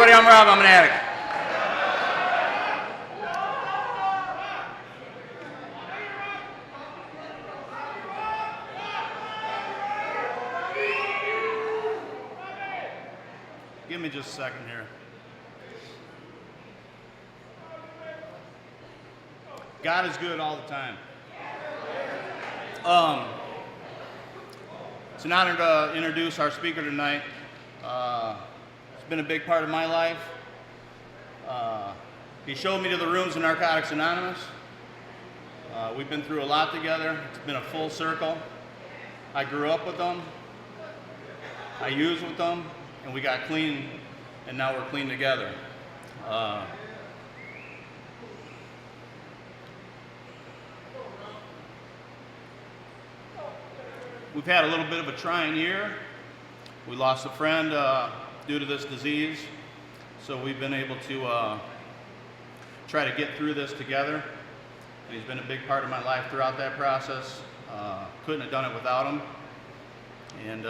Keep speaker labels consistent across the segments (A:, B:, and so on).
A: everybody, I'm Rob, I'm an addict. Give me just a second here. God is good all the time. It's an honor to introduce our speaker tonight. It's been a big part of my life. He showed me to the rooms in Narcotics Anonymous. We've been through a lot together. It's been a full circle. I grew up with them. I used with them, and we got clean, and now we're clean together. We've had a little bit of a trying year. We lost a friend due to this disease, so we've been able to try to get through this together. And he's been a big part of my life throughout that process. Couldn't have done it without him. And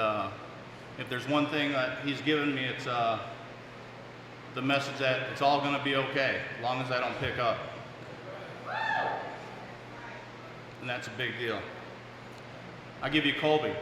A: if there's one thing that he's given me, it's the message that it's all going to be okay, as long as I don't pick up. And that's a big deal. I give you Colby.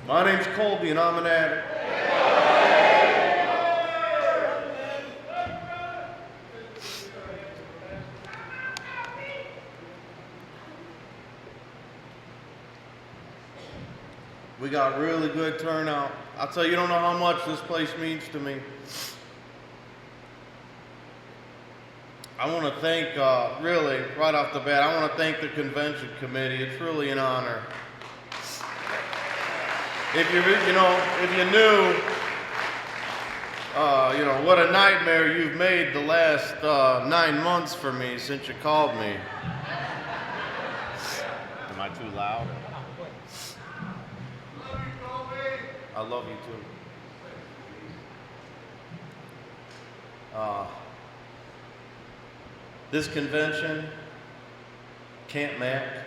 B: My name's Colby and I'm an addict. We got really good turnout. I'll tell you, you don't know how much this place means to me. I want to thank, really, right off the bat, I want to thank the convention committee. It's really an honor. If you knew, what a nightmare you've made the last 9 months for me since you called me.
A: Am I too loud?
B: I love you too. This convention, Camp Mac,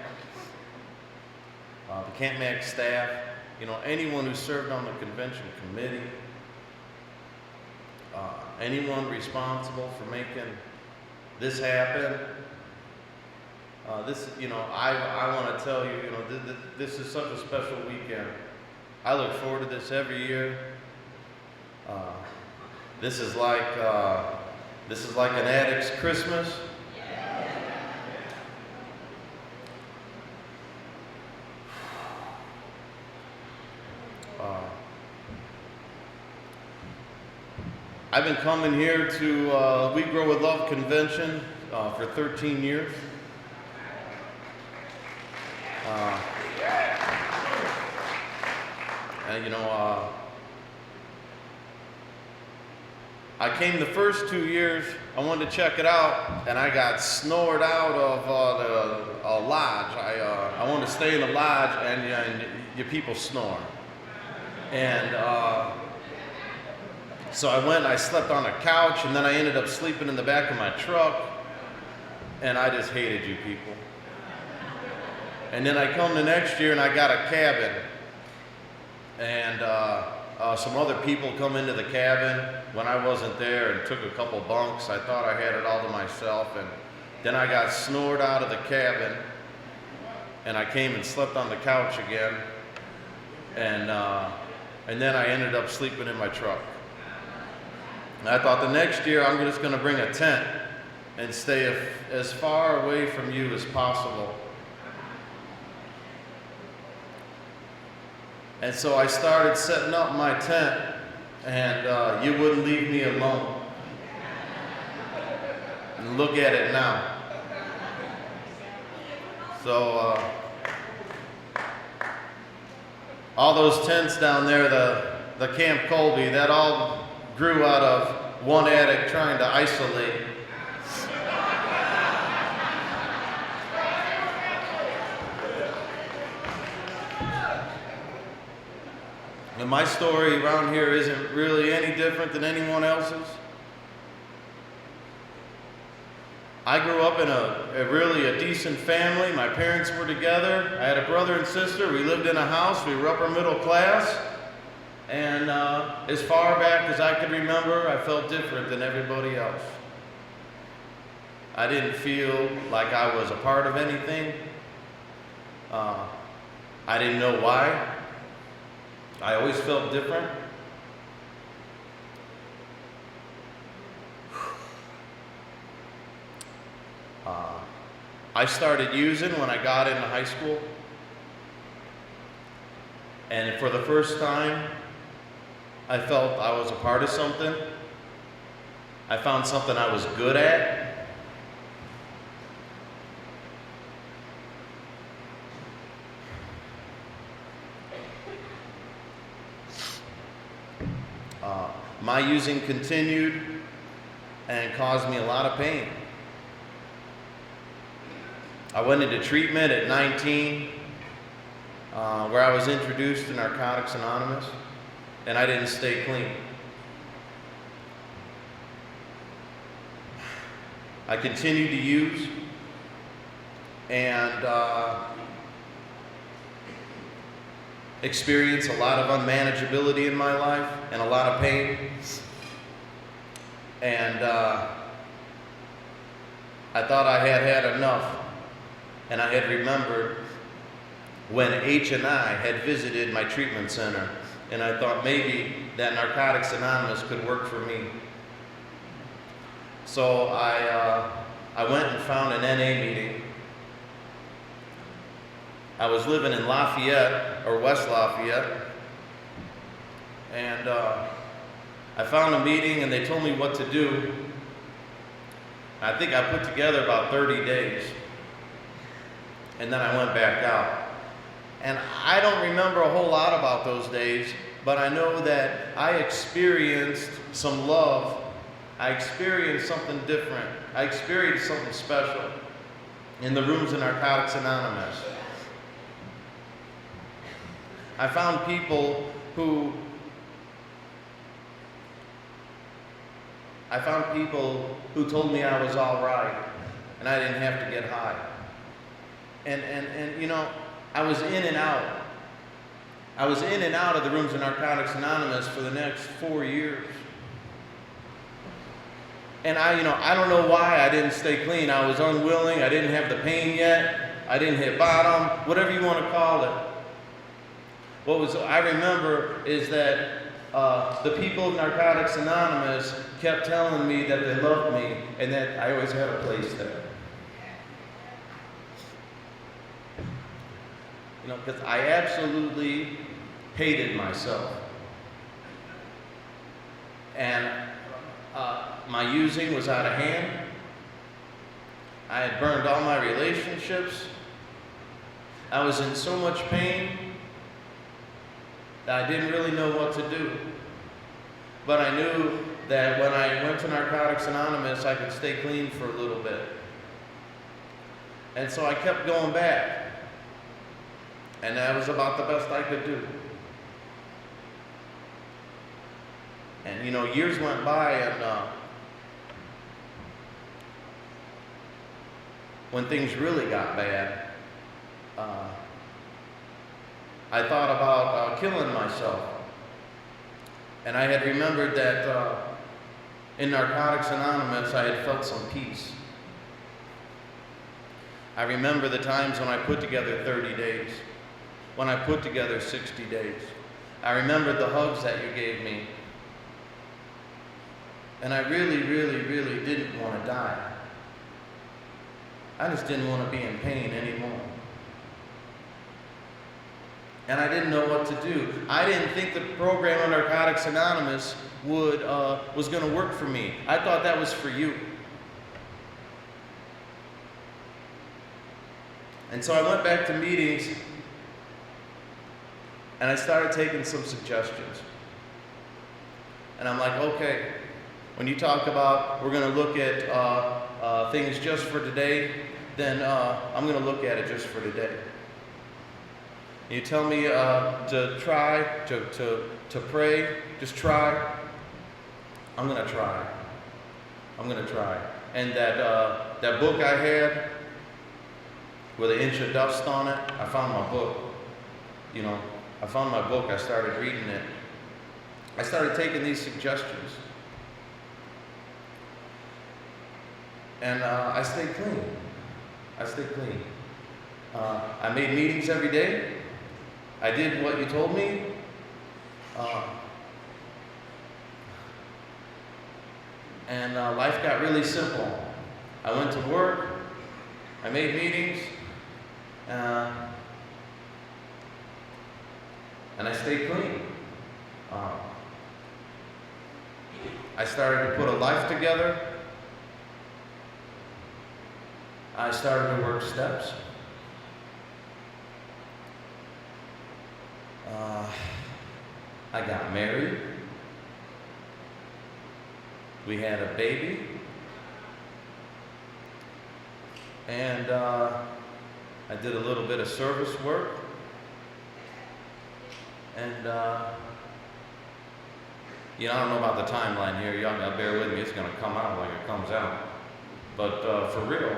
B: the Camp Mac staff, anyone who served on the convention committee, anyone responsible for making this happen. I want to tell you, this is such a special weekend. I look forward to this every year. This is like an addict's Christmas. I've been coming here to We Grow With Love convention for 13 years. I came the first 2 years, I wanted to check it out, and I got snored out of a lodge. I wanted to stay in the lodge, and your people snore. And so I went and I slept on a couch, and then I ended up sleeping in the back of my truck, and I just hated you people. And then I come the next year and I got a cabin, and some other people come into the cabin when I wasn't there and took a couple bunks. I thought I had it all to myself, and then I got snored out of the cabin, and I came and slept on the couch again, and then I ended up sleeping in my truck. And I thought the next year I'm just going to bring a tent and stay as far away from you as possible. And so I started setting up my tent, and you wouldn't leave me alone. And look at it now. So all those tents down there, the Camp Colby, that all grew out of one addict trying to isolate. And my story around here isn't really any different than anyone else's. I grew up in a really decent family. My parents were together. I had a brother and sister. We lived in a house. We were upper middle class. And as far back as I could remember, I felt different than everybody else. I didn't feel like I was a part of anything. I didn't know why. I always felt different. I started using when I got into high school. And for the first time, I felt I was a part of something. I found something I was good at. My using continued and caused me a lot of pain. I went into treatment at 19, where I was introduced to Narcotics Anonymous, and I didn't stay clean. I continued to use, and experience a lot of unmanageability in my life and a lot of pain. And I thought I had had enough. And I had remembered when H&I had visited my treatment center, and I thought maybe that Narcotics Anonymous could work for me. So I went and found an NA meeting. I was living in Lafayette, or West Lafayette, and I found a meeting and they told me what to do. I think I put together about 30 days. And then I went back out. And I don't remember a whole lot about those days, but I know that I experienced some love. I experienced something different. I experienced something special in the rooms of Narcotics Anonymous. I found people who told me I was all right and I didn't have to get high. And you know, I was in and out. I was in and out of the rooms of Narcotics Anonymous for the next 4 years. And I don't know why I didn't stay clean. I was unwilling. I didn't have the pain yet. I didn't hit bottom, whatever you want to call it. I remember is that the people of Narcotics Anonymous kept telling me that they loved me and that I always had a place there. You know, because I absolutely hated myself. And my using was out of hand. I had burned all my relationships. I was in so much pain that I didn't really know what to do. But I knew that when I went to Narcotics Anonymous, I could stay clean for a little bit. And so I kept going back. And that was about the best I could do. And you know, years went by, and when things really got bad, I thought about killing myself. And I had remembered that in Narcotics Anonymous, I had felt some peace. I remember the times when I put together 30 days, when I put together 60 days. I remembered the hugs that you gave me. And I really, really, really didn't want to die. I just didn't want to be in pain anymore. And I didn't know what to do. I didn't think the program of Narcotics Anonymous was going to work for me. I thought that was for you. And so I went back to meetings and I started taking some suggestions. And I'm like, okay, when you talk about we're going to look at things just for today, then I'm going to look at it just for today. You tell me to try, to pray, just try. I'm going to try. I'm going to try. And that book I had with an inch of dust on it, I found my book. You know, I found my book. I started reading it. I started taking these suggestions. And I stayed clean. I stayed clean. I made meetings every day. I did what you told me. And life got really simple. I went to work. I made meetings. And I stayed clean. I started to put a life together. I started to work steps. I got married. We had a baby. And I did a little bit of service work. And you know, I don't know about the timeline here. Y'all gotta bear with me. It's gonna come out like it comes out. But for real,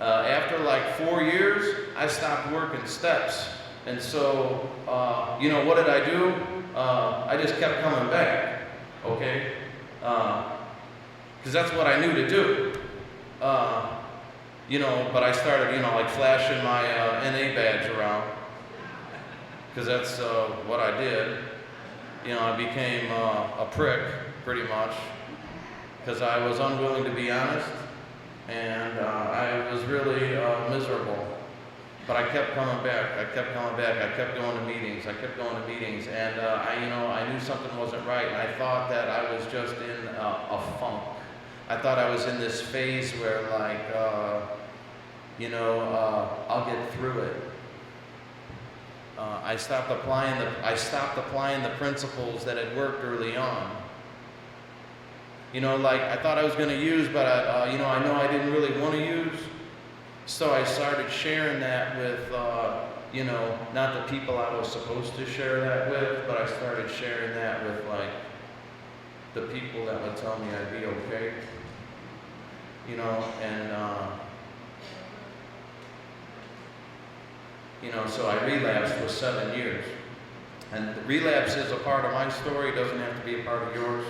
B: after like 4 years, I stopped working steps. And so, you know, what did I do? I just kept coming back, okay? Because that's what I knew to do. You know, but I started, you know, like flashing my NA badge around. Because that's what I did. You know, I became a prick, pretty much. Because I was unwilling to be honest. And I was really miserable. But I kept coming back. I kept coming back. I kept going to meetings. I kept going to meetings. And I knew something wasn't right. And I thought that I was just in a funk. I thought I was in this phase where, like, I'll get through it. I stopped applying the principles that had worked early on. You know, like I thought I was going to use, but I know I didn't really want to use. So I started sharing that with, not the people I was supposed to share that with, but I started sharing that with, like, the people that would tell me I'd be okay. You know, and, so I relapsed for 7 years. And relapse is a part of my story, it doesn't have to be a part of yours.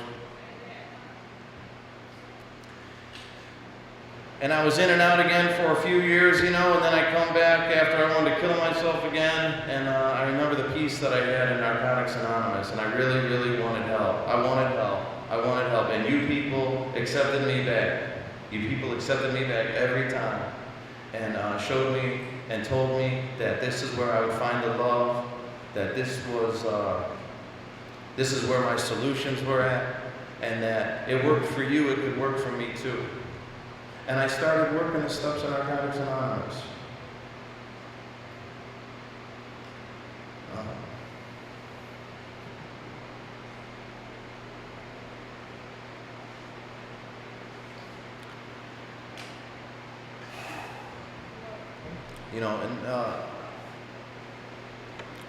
B: And I was in and out again for a few years, and then I come back after I wanted to kill myself again, and I remember the peace that I had in Narcotics Anonymous, and I really, really wanted help. I wanted help, and you people accepted me back. You people accepted me back every time, and showed me and told me that this is where I would find the love, that this is where my solutions were at, and that it worked for you, it could work for me too. And I started working the steps in Narcotics Anonymous.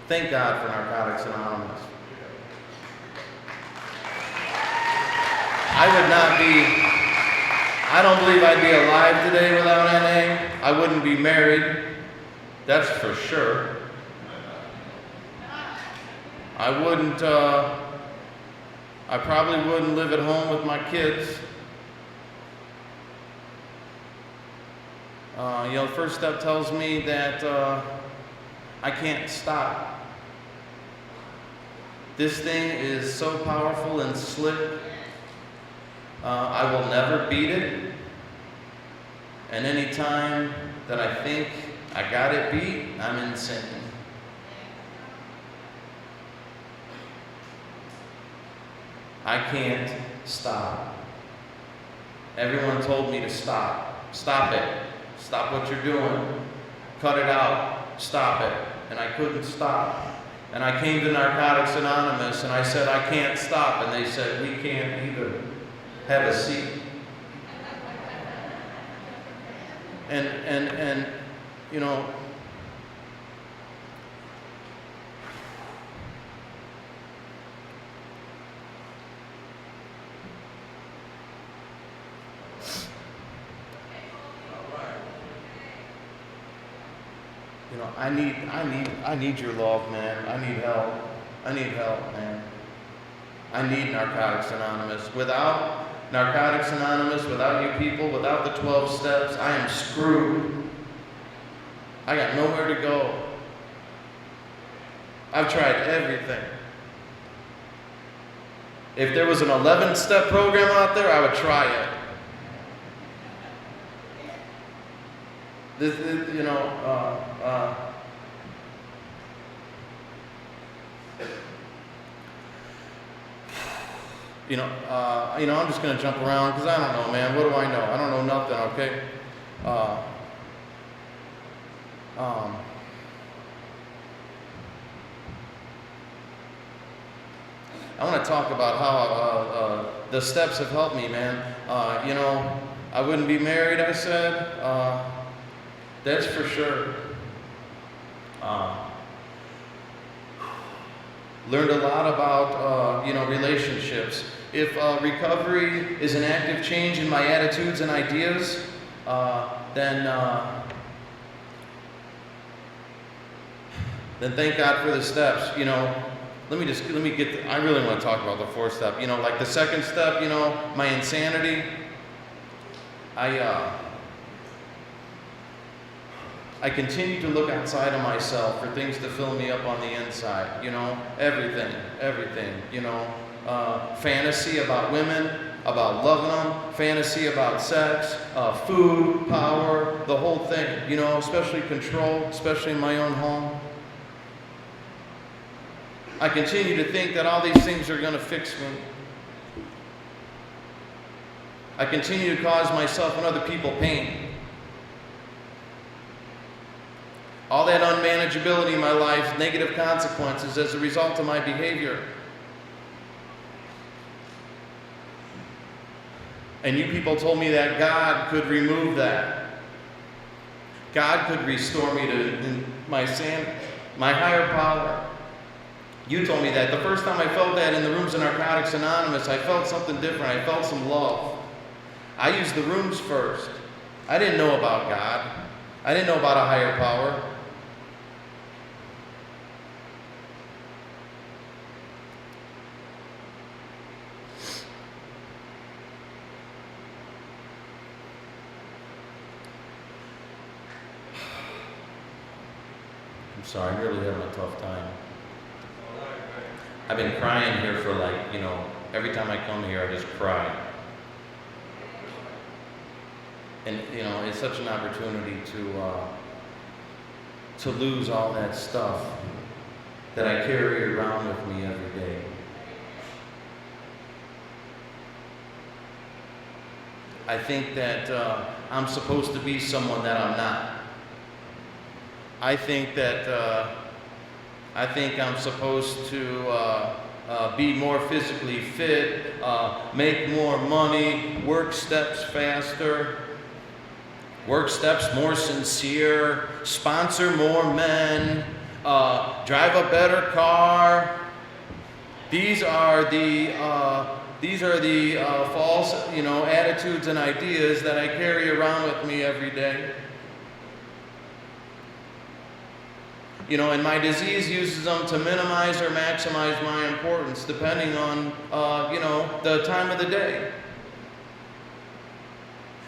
B: Thank God for Narcotics Anonymous. I don't believe I'd be alive today without NA. I wouldn't be married, that's for sure. I probably wouldn't live at home with my kids. The first step tells me that I can't stop. This thing is so powerful and slick. I will never beat it. And any time that I think I got it beat, I'm insane. I can't stop. Everyone told me to stop. Stop it. Stop what you're doing. Cut it out. Stop it. And I couldn't stop. And I came to Narcotics Anonymous and I said, I can't stop. And they said, we can't either. Have a seat. And you know, I need your love, man. I need help. I need help, man. I need Narcotics Anonymous. Without Narcotics Anonymous, without you people, without the 12 steps, I am screwed. I got nowhere to go. I've tried everything. If there was an 11-step program out there, I would try it. This, you know, I'm just going to jump around because I don't know, man. What do I know? I don't know nothing, okay? I want to talk about how the steps have helped me, man. I wouldn't be married, I said. That's for sure. Learned a lot about, relationships. If recovery is an active change in my attitudes and ideas, then thank God for the steps. I really want to talk about the fourth step. Like the second step, my insanity. I continue to look outside of myself for things to fill me up on the inside, everything, fantasy about women, about loving them, fantasy about sex, food, power, the whole thing, especially control, especially in my own home. I continue to think that all these things are going to fix me. I continue to cause myself and other people pain. All that unmanageability in my life, negative consequences as a result of my behavior. And you people told me that God could remove that. God could restore me to my higher power. You told me that. The first time I felt that in the rooms of Narcotics Anonymous, I felt something different. I felt some love. I used the rooms first. I didn't know about God. I didn't know about a higher power. I'm sorry, I'm really having a tough time. I've been crying here for every time I come here, I just cry. And, it's such an opportunity to lose all that stuff that I carry around with me every day. I think that I'm supposed to be someone that I'm not. I think I'm supposed to be more physically fit, make more money, work steps faster, work steps more sincere, sponsor more men, drive a better car. These are the false, attitudes and ideas that I carry around with me every day. And my disease uses them to minimize or maximize my importance, depending on, the time of the day.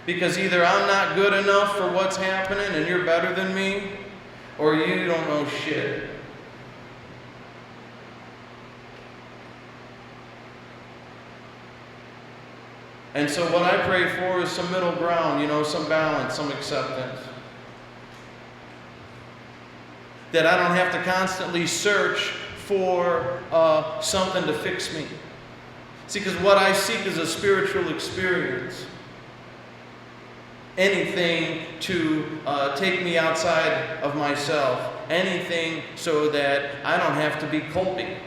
B: Because either I'm not good enough for what's happening and you're better than me, or you don't know shit. And so what I pray for is some middle ground, some balance, some acceptance. That I don't have to constantly search for something to fix me. See, because what I seek is a spiritual experience. Anything to take me outside of myself. anything so that I don't have to be Colby.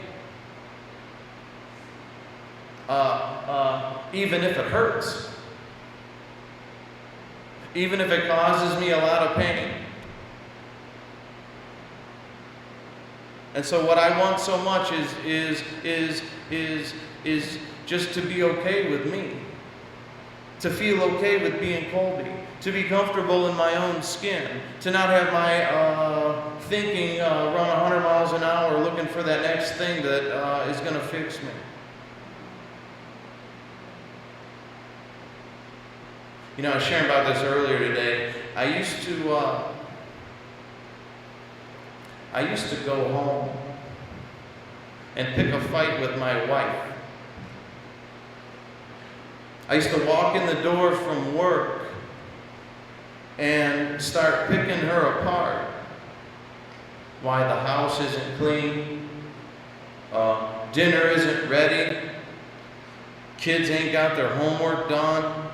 B: Even if it hurts. Even if it causes me a lot of pain. And so what I want so much is just to be okay with me. To feel okay with being Colby. To be comfortable in my own skin. To not have my thinking run 100 miles an hour looking for that next thing that is going to fix me. You know, I was sharing about this earlier today. I used to go home and pick a fight with my wife. I used to walk in the door from work and start picking her apart. Why the house isn't clean, dinner isn't ready, kids ain't got their homework done.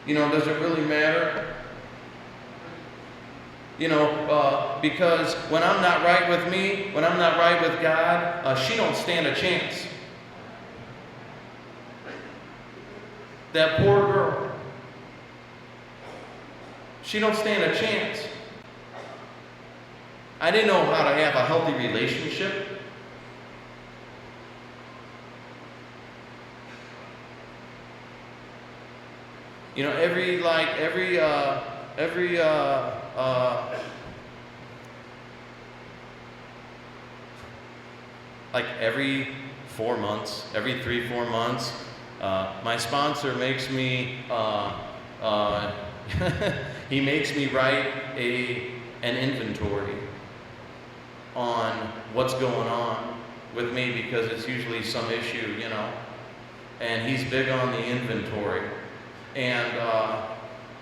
B: You know, does it really matter? You know, because when I'm not right with me, when I'm not right with God, she don't stand a chance. That poor girl. She don't stand a chance. I didn't know how to have a healthy relationship. You know, every every 4 months, every 3-4 months, my sponsor makes me, he makes me write an inventory on what's going on with me because it's usually some issue, you know, and he's big on the inventory. And,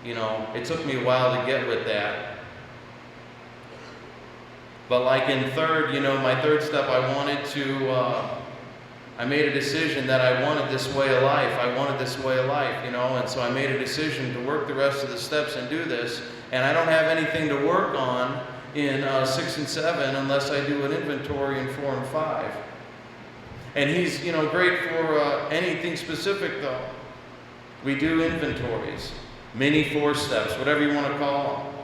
B: you know, it took me a while to get with that. But like in third, you know, my third step, I made a decision that I wanted this way of life. I wanted this way of life, you know, and so I made a decision to work the rest of the steps and do this. And I don't have anything to work on in 6 and 7 unless I do an inventory in 4 and 5. And he's, you know, great for anything specific though. We do inventories, mini 4 steps, whatever you want to call them.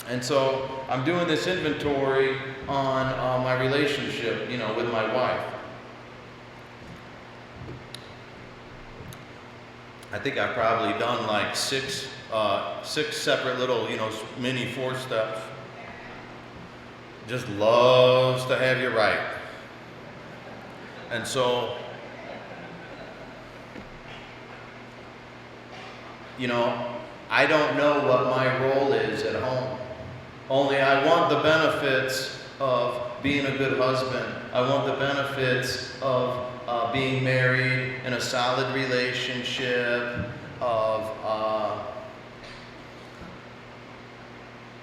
B: And so I'm doing this inventory on my relationship, you know, with my wife. I think I've probably done like six separate little, you know, mini 4 steps. Just loves to have you right. And so, you know, I don't know what my role is at home. Only I want the benefits of being a good husband. I want the benefits of being married in a solid relationship,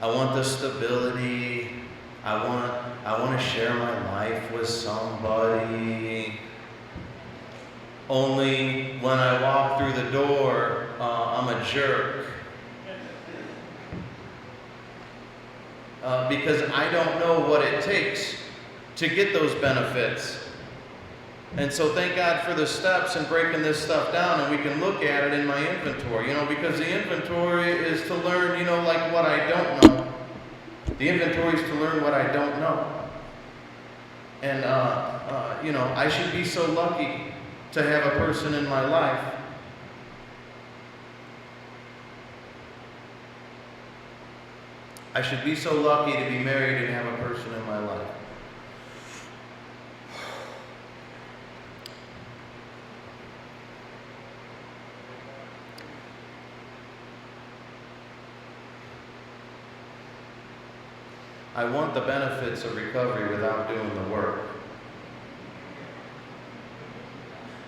B: I want the stability. I want to share my life with somebody. Only when I walk through the door, I'm a jerk. Because I don't know what it takes to get those benefits. And so thank God for the steps and breaking this stuff down, and we can look at it in my inventory, you know, because the inventory is to learn, you know, like what I don't know. The inventory is to learn what I don't know. And, you know, I should be so lucky to have a person in my life. I should be so lucky to be married and have a person in my life. I want the benefits of recovery without doing the work.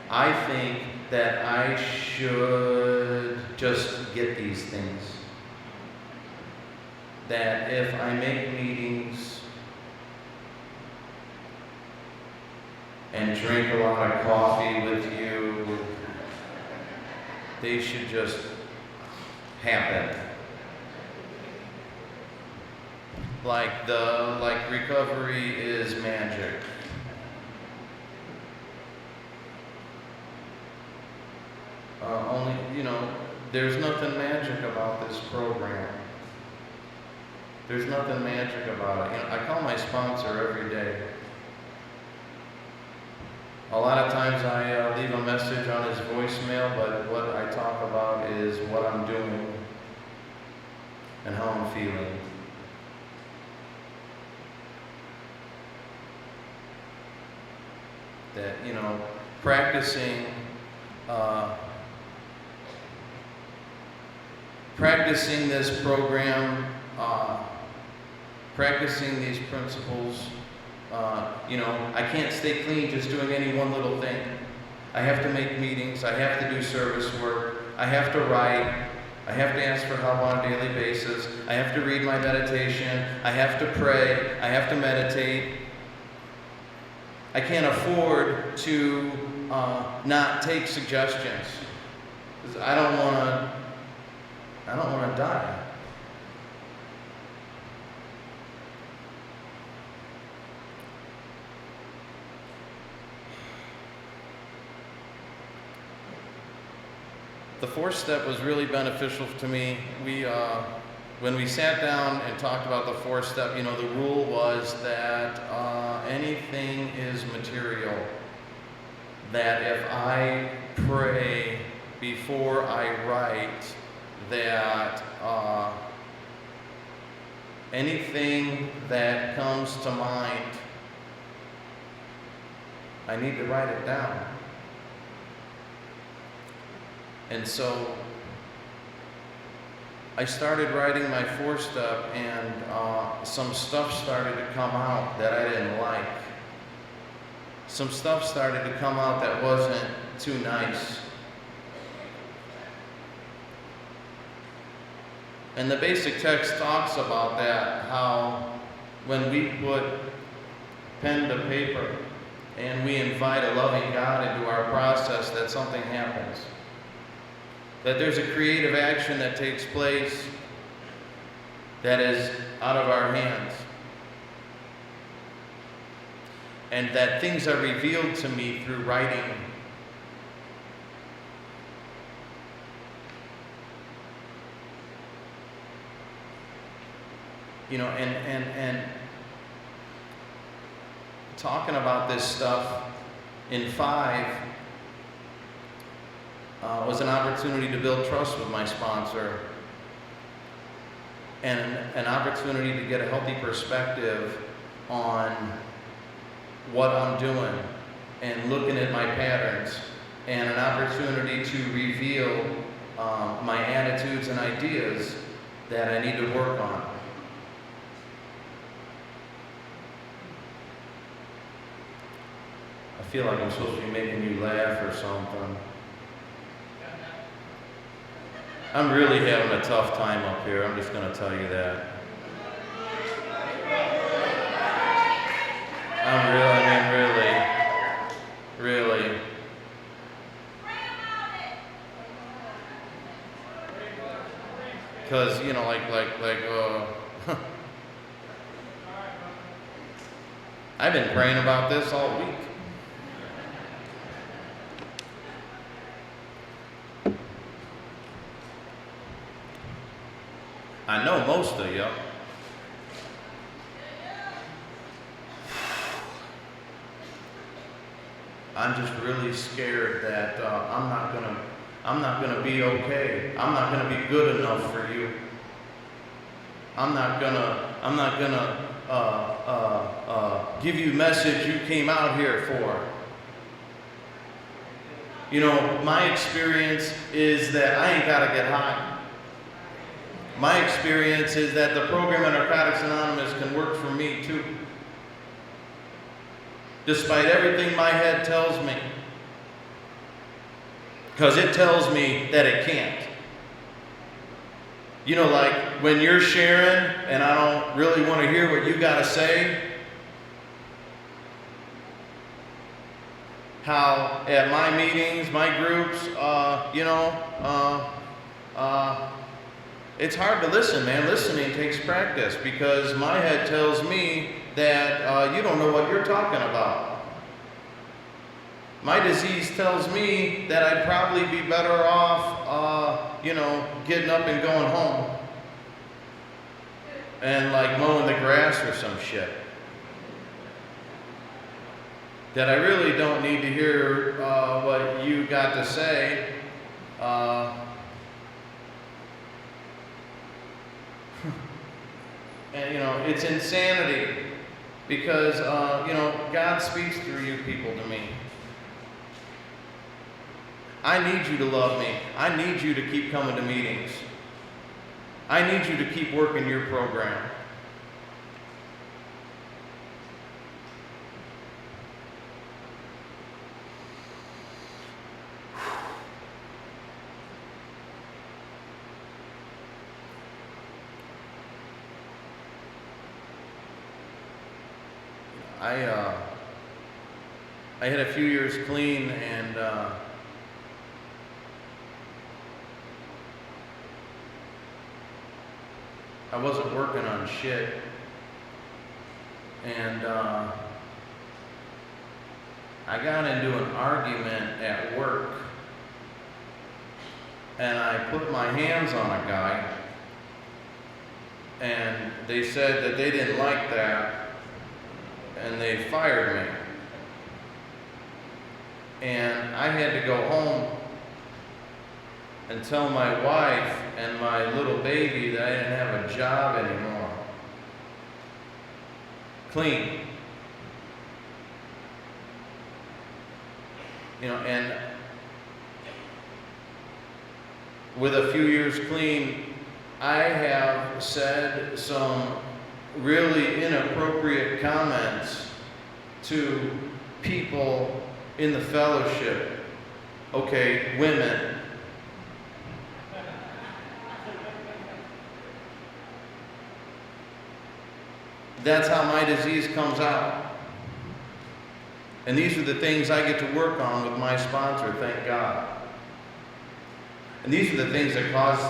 B: I think that I should just get these things. That if I make meetings and drink a lot of coffee with you, they should just happen. like recovery is magic. Only, there's nothing magic about this program. There's nothing magic about it. I call my sponsor every day. A lot of times I leave a message on his voicemail, but what I talk about is what I'm doing and how I'm feeling. That, practicing this program, practicing these principles. I can't stay clean just doing any one little thing. I have to make meetings. I have to do service work. I have to write. I have to ask for help on a daily basis. I have to read my meditation. I have to pray. I have to meditate. I can't afford to not take suggestions, because I don't want to die. The fourth step was really beneficial to me. When we sat down and talked about the fourth step, the rule was that anything is material. That if I pray before I write, that anything that comes to mind, I need to write it down. And so I started writing my fourth step, and some stuff started to come out that I didn't like. Some stuff started to come out that wasn't too nice. And the basic text talks about that, how when we put pen to paper and we invite a loving God into our process, that something happens. That there's a creative action that takes place that is out of our hands. And that things are revealed to me through writing. And talking about this stuff in 5 was an opportunity to build trust with my sponsor, and an opportunity to get a healthy perspective on what I'm doing and looking at my patterns, and an opportunity to reveal my attitudes and ideas that I need to work on. I feel like I'm supposed to be making you laugh or something. I'm really having a tough time up here. I'm just going to tell you that. Really. Because, I've been praying about this all week. I know most of you. I'm just really scared that I'm not gonna be okay. I'm not gonna be good enough for you. I'm not gonna give you message you came out here for. My experience is that I ain't gotta get high. My experience is that the program in Narcotics Anonymous can work for me too. Despite everything my head tells me. Because it tells me that it can't. Like when you're sharing and I don't really want to hear what you got to say, how at my meetings, my groups, it's hard to listen, man. Listening takes practice because my head tells me that you don't know what you're talking about. My disease tells me that I'd probably be better off, getting up and going home and like mowing the grass or some shit. That I really don't need to hear what you got to say. And it's insanity because God speaks through you people to me. I need you to love me. I need you to keep coming to meetings. I need you to keep working your program. I had a few years clean, and I wasn't working on shit, and I got into an argument at work, and I put my hands on a guy, and they said that they didn't like that, and they fired me. And I had to go home and tell my wife and my little baby that I didn't have a job anymore. Clean. And with a few years clean, I have said some really inappropriate comments to people in the fellowship. Okay, women. That's how my disease comes out. And these are the things I get to work on with my sponsor, thank God. And these are the things that cause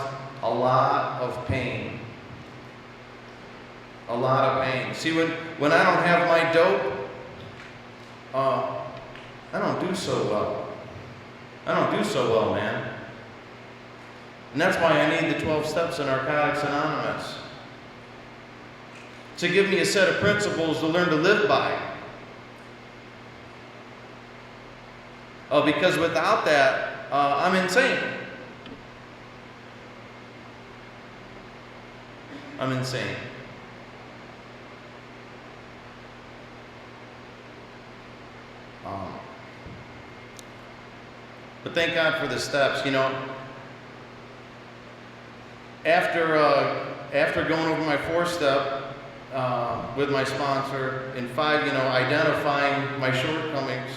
B: a lot of pain. A lot of pain. See, when I don't have my dope, I don't do so well. I don't do so well, man. And that's why I need the 12 steps in Narcotics Anonymous. To give me a set of principles to learn to live by. Because without that, I'm insane. I'm insane. But thank God for the steps. After going over my 4-step with my sponsor, and 5, identifying my shortcomings,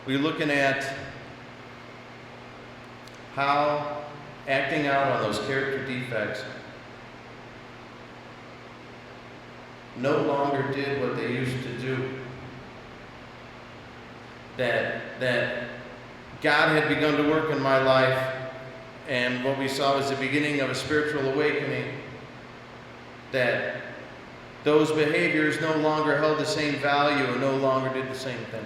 B: we're looking at how acting out on those character defects no longer did what they used to do. That God had begun to work in my life, and what we saw was the beginning of a spiritual awakening, that those behaviors no longer held the same value and no longer did the same thing.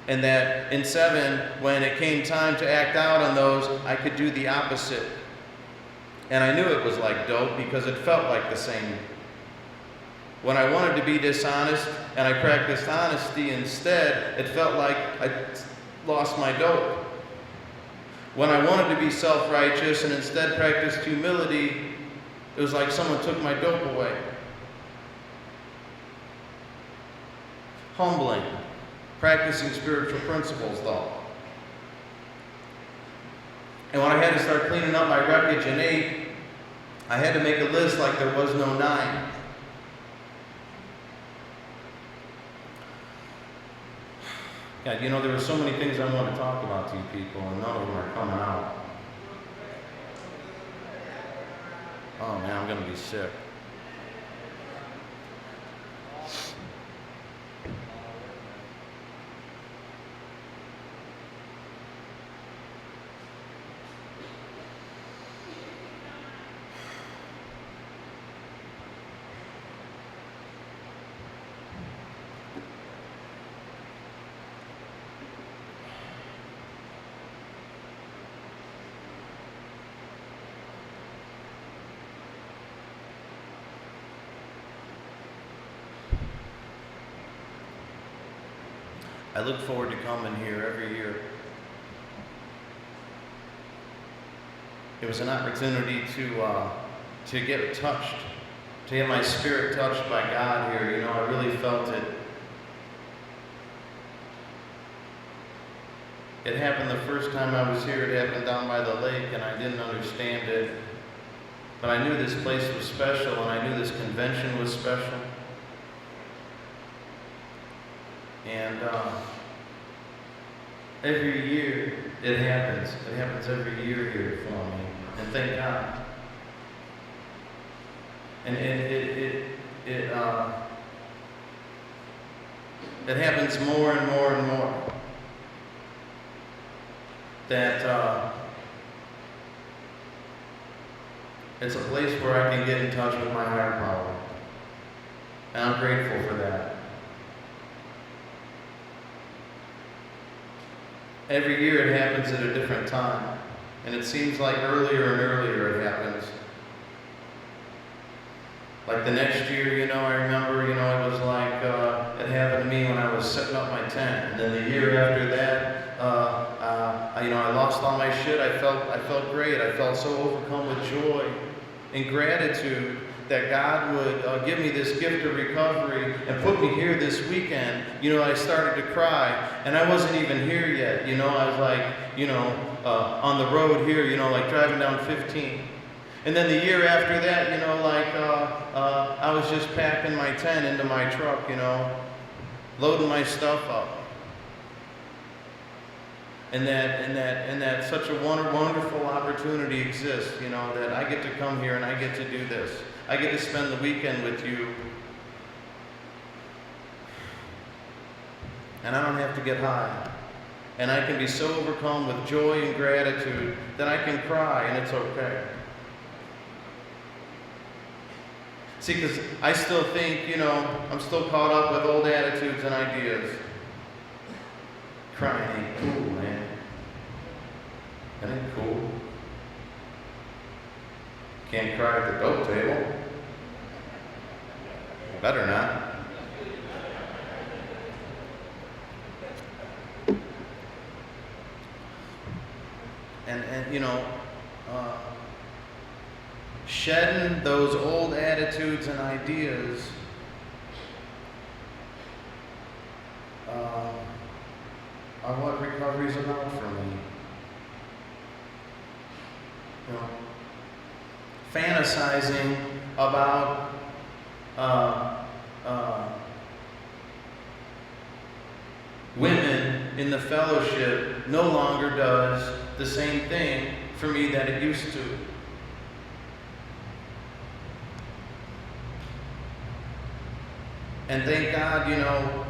B: And that in 7, when it came time to act out on those, I could do the opposite. And I knew it was like dope because it felt like the same. When I wanted to be dishonest and I practiced honesty instead, it felt like I lost my dope. When I wanted to be self-righteous and instead practiced humility, it was like someone took my dope away. Humbling. Practicing spiritual principles, though. And when I had to start cleaning up my wreckage in 8, I had to make a list like there was no 9. God, there were so many things I want to talk about to you people, and none of them are coming out. Oh man, I'm going to be sick. I look forward to coming here every year. It was an opportunity to get touched, to have my spirit touched by God here. You know, I really felt it. It happened the first time I was here. It happened down by the lake, and I didn't understand it. But I knew this place was special, and I knew this convention was special. And every year it happens. It happens every year here for me. And thank God. And it happens more and more and more. That it's a place where I can get in touch with my higher power. And I'm grateful for that. Every year it happens at a different time. And it seems like earlier and earlier it happens. Like the next year, you know, I remember, you know, it was like, it happened to me when I was setting up my tent. And then the year after that, you know, I lost all my shit. I felt great. I felt so overcome with joy and gratitude that God would give me this gift of recovery and put me here this weekend. You know, I started to cry, and I wasn't even here yet. You know, I was like, you know, on the road here, you know, like driving down 15. And then the year after that, you know, like I was just packing my tent into my truck, you know, loading my stuff up. And that such a wonderful opportunity exists, you know, that I get to come here and I get to do this. I get to spend the weekend with you. And I don't have to get high. And I can be so overcome with joy and gratitude that I can cry, and it's okay. See, because I still think, you know, I'm still caught up with old attitudes and ideas. Crying ain't cool, man. That ain't cool. Can't cry at the dope table. Better not. And you know, shedding those old attitudes and ideas are what recovery is about for me. You know, fantasizing about women in the fellowship no longer does the same thing for me that it used to. And thank God, you know,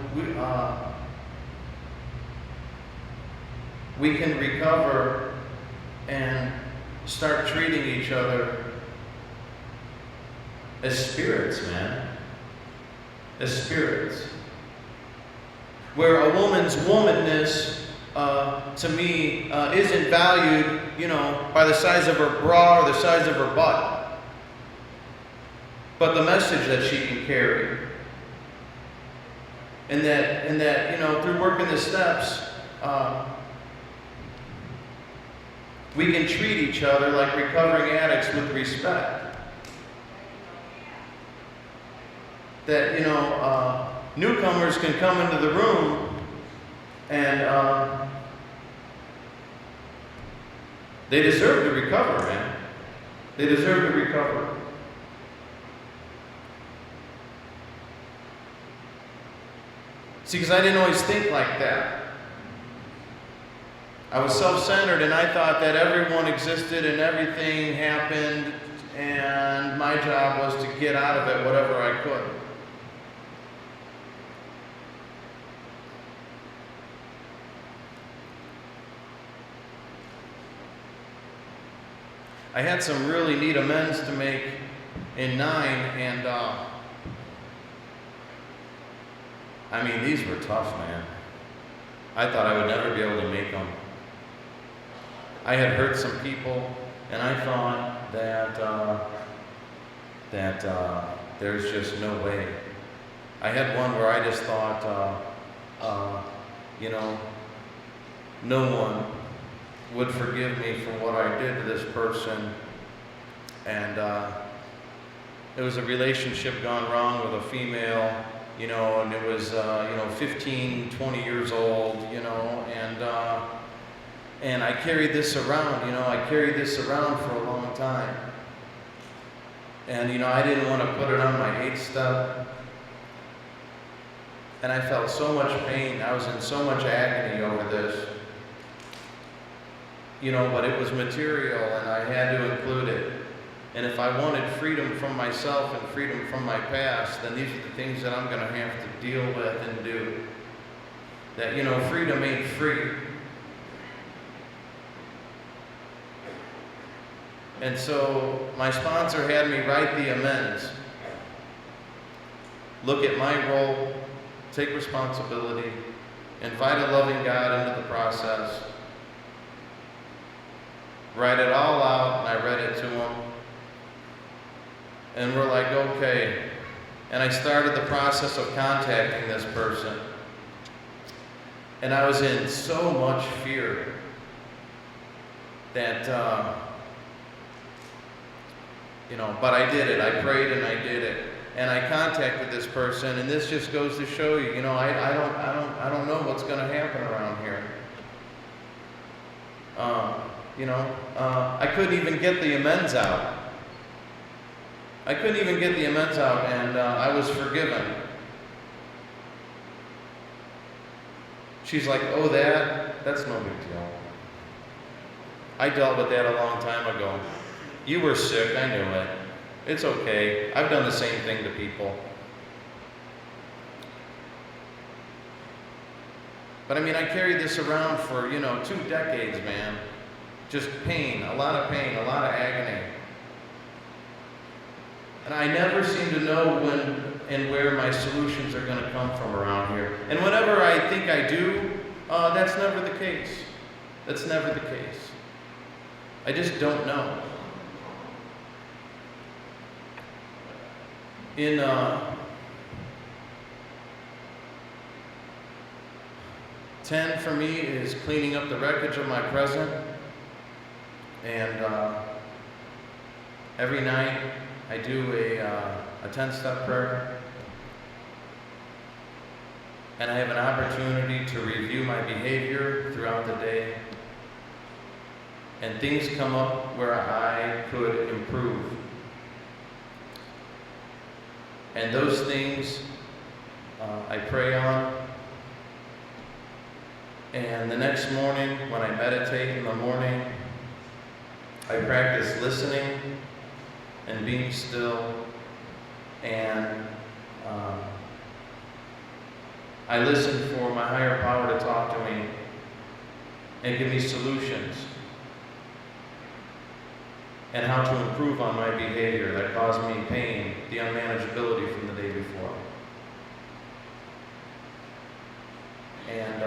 B: we can recover and start treating each other as spirits, man. As spirits. Where a woman's womanness, to me, isn't valued, you know, by the size of her bra or the size of her butt, but the message that she can carry. And that, you know, through working the steps, we can treat each other like recovering addicts with respect. That, you know, newcomers can come into the room and they deserve to recover, man. They deserve to recover. See, because I didn't always think like that. I was self-centered, and I thought that everyone existed and everything happened, and my job was to get out of it whatever I could. I had some really neat amends to make in 9, and I mean, these were tough, man. I thought I would never be able to make them. I had hurt some people, and I thought that there's just no way. I had one where I just thought, you know, no one would forgive me for what I did to this person. And it was a relationship gone wrong with a female, you know, and it was, 15, 20 years old, you know, and I carried this around, for a long time. And, I didn't want to put it on my 8th step. And I felt so much pain. I was in so much agony over this. But it was material and I had to include it. And if I wanted freedom from myself and freedom from my past, then these are the things that I'm going to have to deal with and do. That, freedom ain't free. And so my sponsor had me write the amends. Look at my role, take responsibility, invite a loving God into the process. Write it all out, and I read it to him. And we're like, okay. And I started the process of contacting this person. And I was in so much fear that, but I did it. I prayed and I did it. And I contacted this person, and this just goes to show you, I don't know what's going to happen around here. I couldn't even get the amends out. And I was forgiven. She's like, oh, that's no big deal. I dealt with that a long time ago. You were sick, I knew it. It's okay. I've done the same thing to people. But I carried this around for, 2 decades, man. Just pain, a lot of agony. And I never seem to know when and where my solutions are going to come from around here. And whenever I think I do, that's never the case. That's never the case. I just don't know. In 10 for me is cleaning up the wreckage of my present. And every night I do a 10-step prayer. And I have an opportunity to review my behavior throughout the day. And things come up where I could improve. And those things I pray on. And the next morning, when I meditate in the morning, I practice listening and being still, and I listen for my higher power to talk to me and give me solutions and how to improve on my behavior that caused me pain, the unmanageability from the day before. And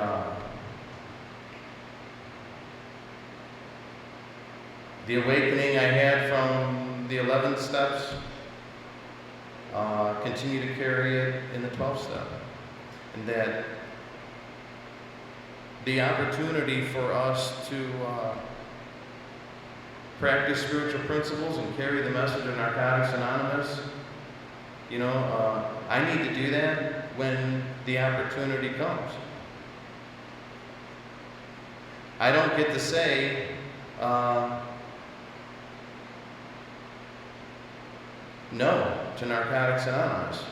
B: the awakening I had from the 11 steps, continue to carry it in the 12th step. And that the opportunity for us to practice spiritual principles and carry the message of Narcotics Anonymous, I need to do that when the opportunity comes. I don't get to say, no to Narcotics Anonymous.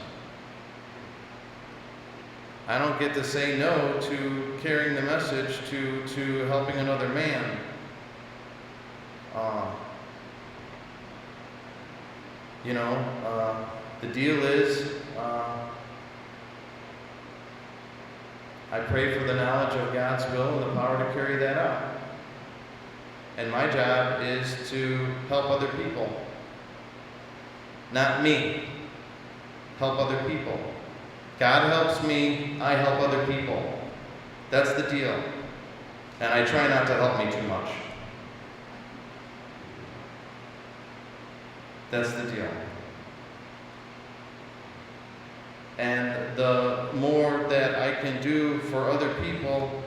B: I don't get to say no to carrying the message to helping another man. The deal is, I pray for the knowledge of God's will and the power to carry that out. And my job is to help other people. Not me. Help other people. God helps me, I help other people. That's the deal. And I try not to help me too much. That's the deal. And the more that I can do for other people,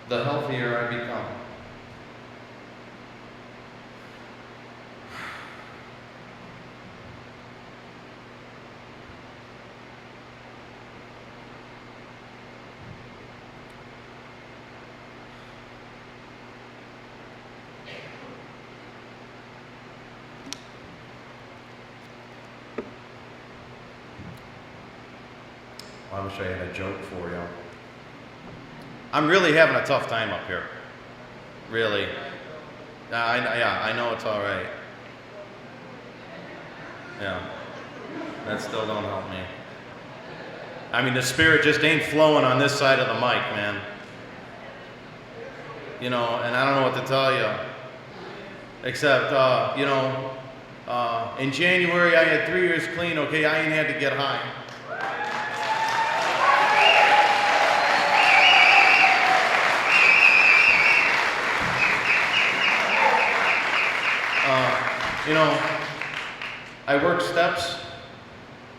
B: the healthier I become. I wish I had a joke for you. I'm really having a tough time up here. Really. I know it's all right. Yeah. That still don't help me. I mean, the spirit just ain't flowing on this side of the mic, man. You know, and I don't know what to tell you. Except, in January I had 3 years clean, okay? I ain't had to get high. I work steps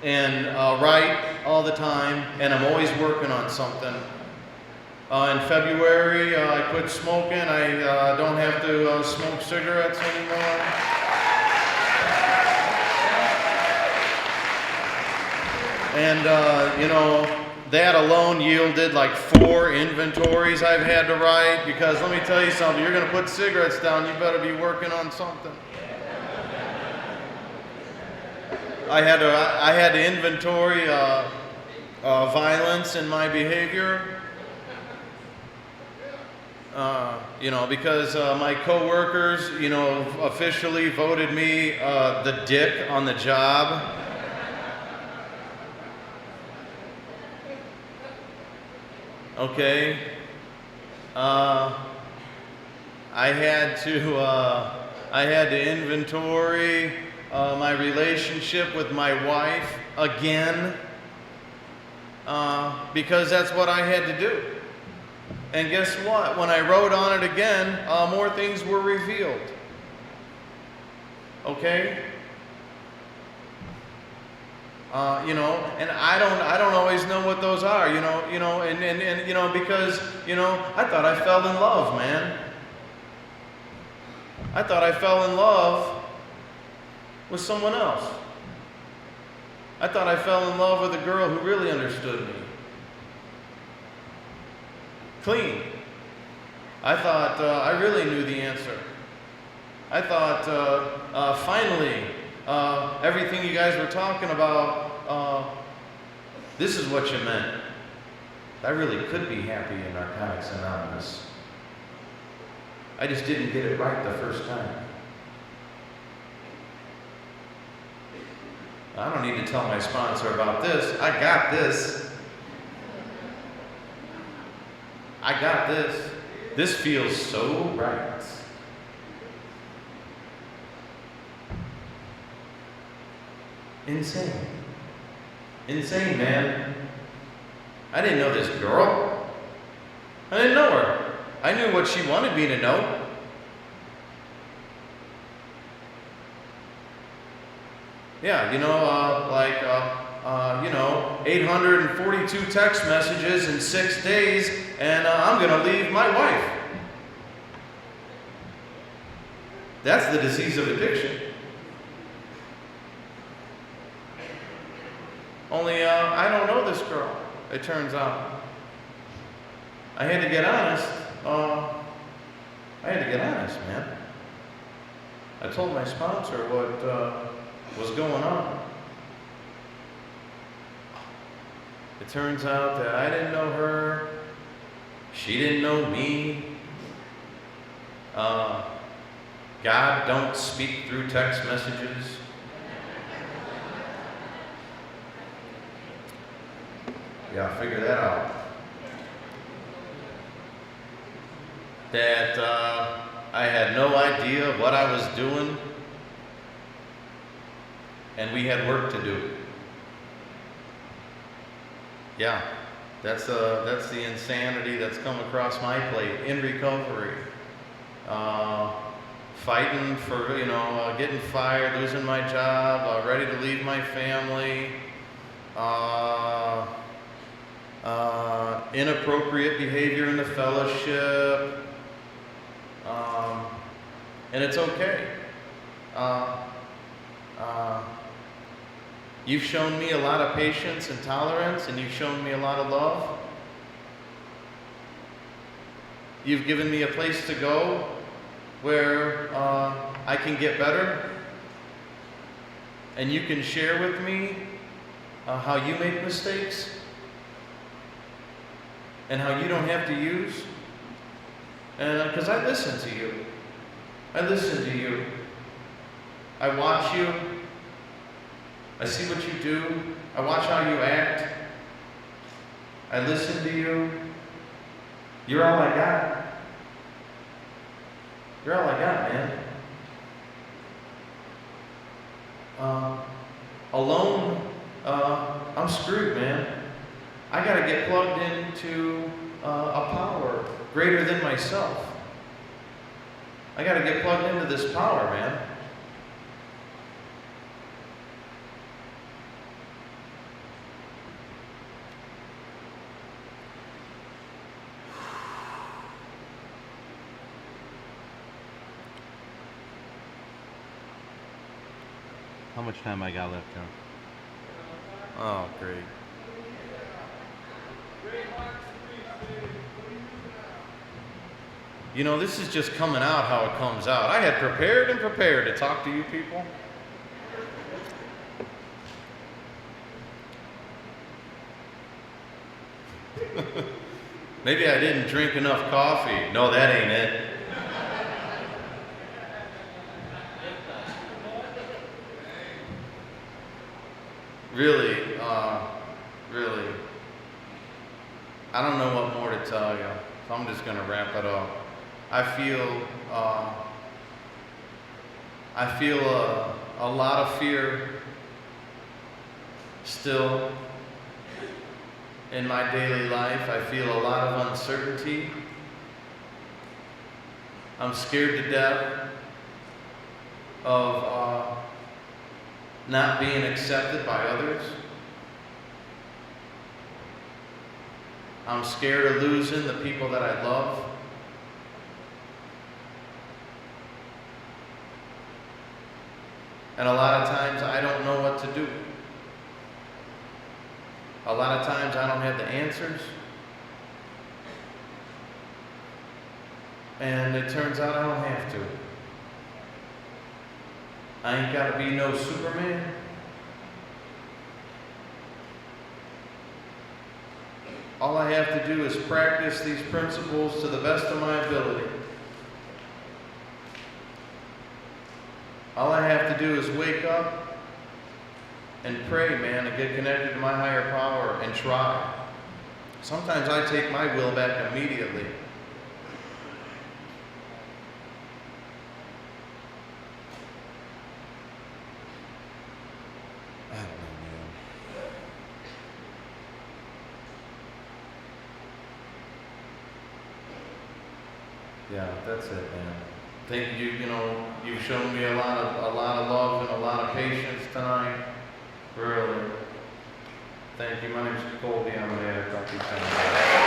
B: and write all the time, and I'm always working on something. In February, I quit smoking. I don't have to smoke cigarettes anymore. And, that alone yielded like 4 inventories I've had to write, because let me tell you something, you're going to put cigarettes down, you better be working on something. I had to inventory violence in my behavior, because my coworkers, officially voted me the dick on the job. Okay. I had to inventory my relationship with my wife again, because that's what I had to do. And guess what? When I wrote on it again, more things were revealed. Okay? And I don't always know what those are, because, I thought I fell in love, man. I thought I fell in love with someone else. I thought I fell in love with a girl who really understood me. Clean. I thought I really knew the answer. I thought finally everything you guys were talking about, this is what you meant. I really could be happy in Narcotics Anonymous. I just didn't get it right the first time. I don't need to tell my sponsor about this. I got this. I got this. This feels so right. Insane. Insane, man. I didn't know this girl. I didn't know her. I knew what she wanted me to know. 842 text messages in 6 days, and I'm going to leave my wife. That's the disease of addiction. Only I don't know this girl, it turns out. I had to get honest. Man. I told my sponsor what was going on. It turns out that I didn't know her. She didn't know me. God don't speak through text messages. Yeah, figure that out. That I had no idea what I was doing, and we had work to do. Yeah, that's the insanity that's come across my plate in recovery. fighting for, getting fired, losing my job, ready to leave my family, inappropriate behavior in the fellowship, and it's okay. You've shown me a lot of patience and tolerance, and you've shown me a lot of love. You've given me a place to go where I can get better, and you can share with me how you make mistakes and how you don't have to use. And because I listen to you. I listen to you. I watch you. I see what you do. I watch how you act. I listen to you. You're all I got. You're all I got, man. Alone, I'm screwed, man. I gotta get plugged into a power greater than myself. I gotta get plugged into this power, man.
C: How much time I got left, John?
B: Oh, great. This is just coming out how it comes out. I had prepared to talk to you people. Maybe I didn't drink enough coffee. No, that ain't it. Really, I don't know what more to tell you, so I'm just going to wrap it up. I feel a lot of fear still in my daily life. I feel a lot of uncertainty. I'm scared to death of not being accepted by others. I'm scared of losing the people that I love. And a lot of times I don't know what to do. A lot of times I don't have the answers. And it turns out I don't have to. I ain't got to be no Superman. All I have to do is practice these principles to the best of my ability. All I have to do is wake up and pray, man, and get connected to my higher power and try. Sometimes I take my will back immediately. I don't know, man. Yeah, that's it, man. Thank you. You've shown me a lot of love and a lot of patience tonight. Really. Thank you. My name's Colby. I'm an addict. I'll keep saying that.